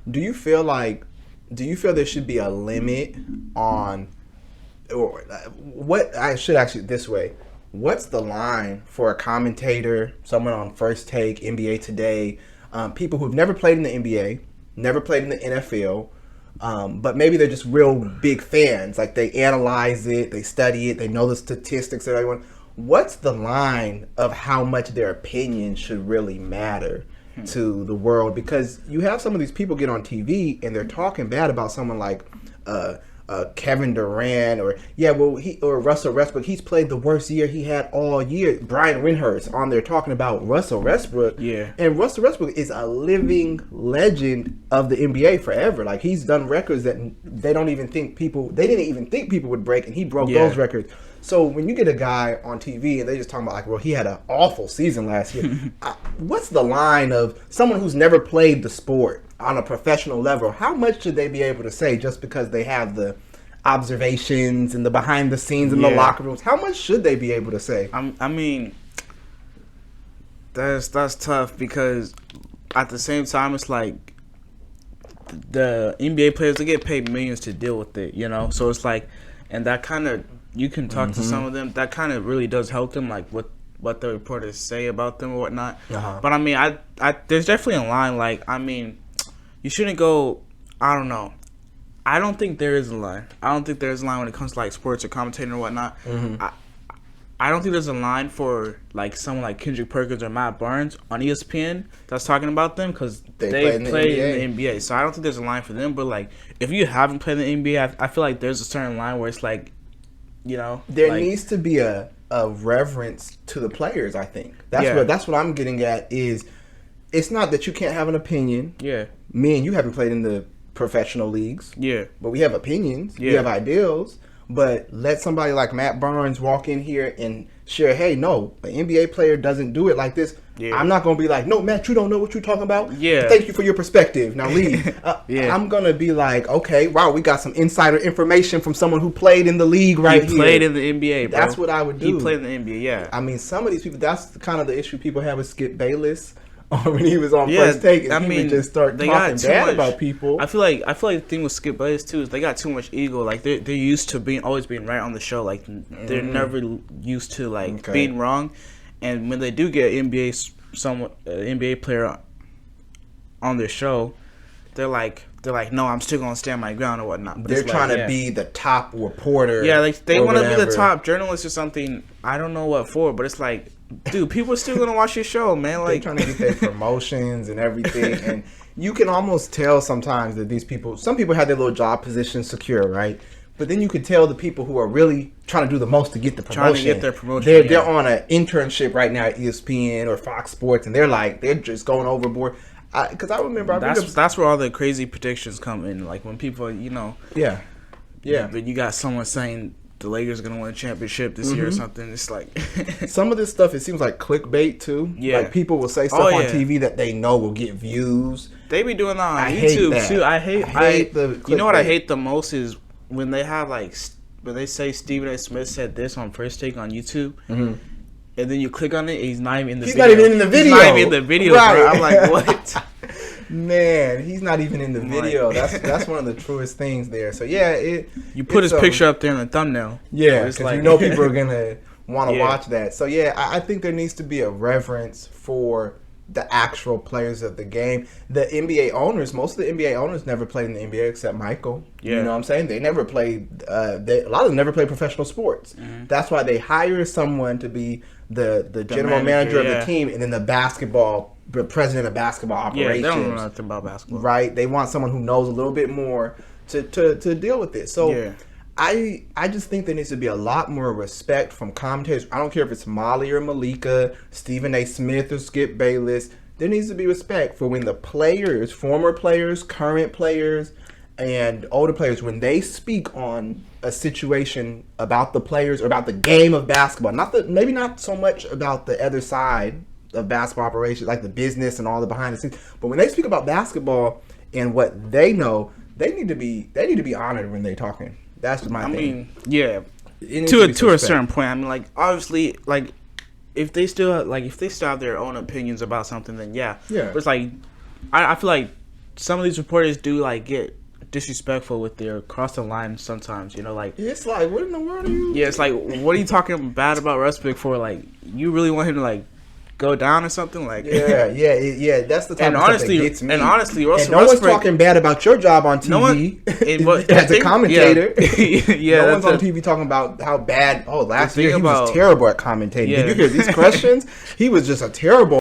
Do you feel there should be a limit on, or what I should actually this way? What's the line for a commentator, someone on First Take, NBA Today, people who've never played in the NBA, never played in the NFL, but maybe they're just real big fans. Like they analyze it, they study it, they know the statistics of everyone. What's the line of how much their opinion should really matter to the world? Because you have some of these people get on TV and they're talking bad about someone like Kevin Durant or Russell Westbrook. He's played the worst year he had all year. Brian Windhorst on there talking about Russell Westbrook. Yeah. And Russell Westbrook is a living legend of the NBA forever. Like he's done records that they didn't even think people would break, and he broke those records. So when you get a guy on TV and they just talking about like, well, he had an awful season last year. What's the line of someone who's never played the sport on a professional level? How much should they be able to say just because they have the observations and the behind the scenes in the locker rooms? How much should they be able to say? I mean, that's tough because at the same time, it's like the NBA players, they get paid millions to deal with it, you know? So it's like, and that kind of, you can talk to some of them, that kind of really does help them, like what the reporters say about them or whatnot. But I mean, I there's definitely a line. Like, I mean, you shouldn't go. I don't know. I don't think there is a line. I don't think there's a line when it comes to like sports or commentating or whatnot. I don't think there's a line for like someone like Kendrick Perkins or Matt Barnes on ESPN that's talking about them because they play in the NBA. So I don't think there's a line for them. But like, if you haven't played in the NBA, I feel like there's a certain line where it's like, you know, there like, needs to be a reverence to the players. I think that's what I'm getting at. Is it's not that you can't have an opinion. Yeah, me and you haven't played in the professional leagues. Yeah, but we have opinions. Yeah, we have ideals. But let somebody like Matt Barnes walk in here and share, hey, no, an NBA player doesn't do it like this. Yeah. I'm not going to be like, no, Matt, you don't know what you're talking about. Yeah. Thank you for your perspective. Now leave. I'm going to be like, okay, wow, we got some insider information from someone who played in the league here. He played in the NBA, bro. That's what I would do. He played in the NBA, yeah. I mean, some of these people, that's kind of the issue people have with Skip Bayless. When he was on First Take, and he would just start talking bad about people. I feel like the thing with Skip Bayless too is they got too much ego. Like they're used to always being right on the show. Like they're never used to being wrong. And when they do get NBA player on their show, they're like, no, I'm still gonna stand my ground or whatnot. But they're trying to be the top reporter. Yeah, like they want to be the top journalist or something. I don't know what for, but it's like, dude, people are still gonna watch your show, man. Like they're trying to get their promotions and everything, and you can almost tell sometimes that some people have their little job position secure, right? But then you can tell the people who are really trying to do the most to get the promotion. Trying to get their promotion. They're on an internship right now at ESPN or Fox Sports, and they're just going overboard. Because I remember that's where all the crazy predictions come in. Like when people, you know, but you got someone saying the Lakers are gonna win a championship this year or something. It's like some of this stuff. It seems like clickbait too. Yeah, like people will say stuff on TV that they know will get views. They be doing that on YouTube too. I hate the. You know what I hate the most is when they have when they say Stephen A. Smith said this on First Take on YouTube. And then you click on it, he's not even in the video. He's not even in the video. He's not even in the video, right. Bro. I'm like, what? Man, he's not even in the video. That's one of the truest things there. So, yeah. You put his picture up there in the thumbnail. Yeah, because you know people are going to want to watch that. So, yeah, I think there needs to be a reverence for the actual players of the game. The NBA owners, most of the NBA owners never played in the NBA except Michael. Yeah. You know what I'm saying? They never played, a lot of them never played professional sports. That's why they hire someone to be the general manager of the team and then the president of basketball operations. Yeah, they don't know nothing about basketball. Right? They want someone who knows a little bit more to deal with it. So I just think there needs to be a lot more respect from commentators. I don't care if it's Molly or Malika, Stephen A. Smith or Skip Bayless. There needs to be respect for when the players, former players, current players, and older players, when they speak on a situation about the players or about the game of basketball, maybe not so much about the other side of basketball operations, like the business and all the behind the scenes, but when they speak about basketball and what they know, they need to be honored when they're talking. That's my thing. I mean, yeah, to a certain point. I mean, like obviously, like if they still have their own opinions about something, then yeah. But it's like I feel like some of these reporters do like get disrespectful with their cross the line sometimes. You know, like It's like, what in the world are you? yeah, it's like, what are you talking bad about Westbrook for? Like, you really want him to like go down or something? Like, Yeah. That's the type And of honestly, stuff that gets me. and honestly, And Russell no one's Westbrook, talking bad about your job on TV. No one- as a commentator. yeah, No one's that's on TV talking about how bad. Oh, last The year thing he was about- terrible at commentating. Yeah. Did you hear these questions? He was just a terrible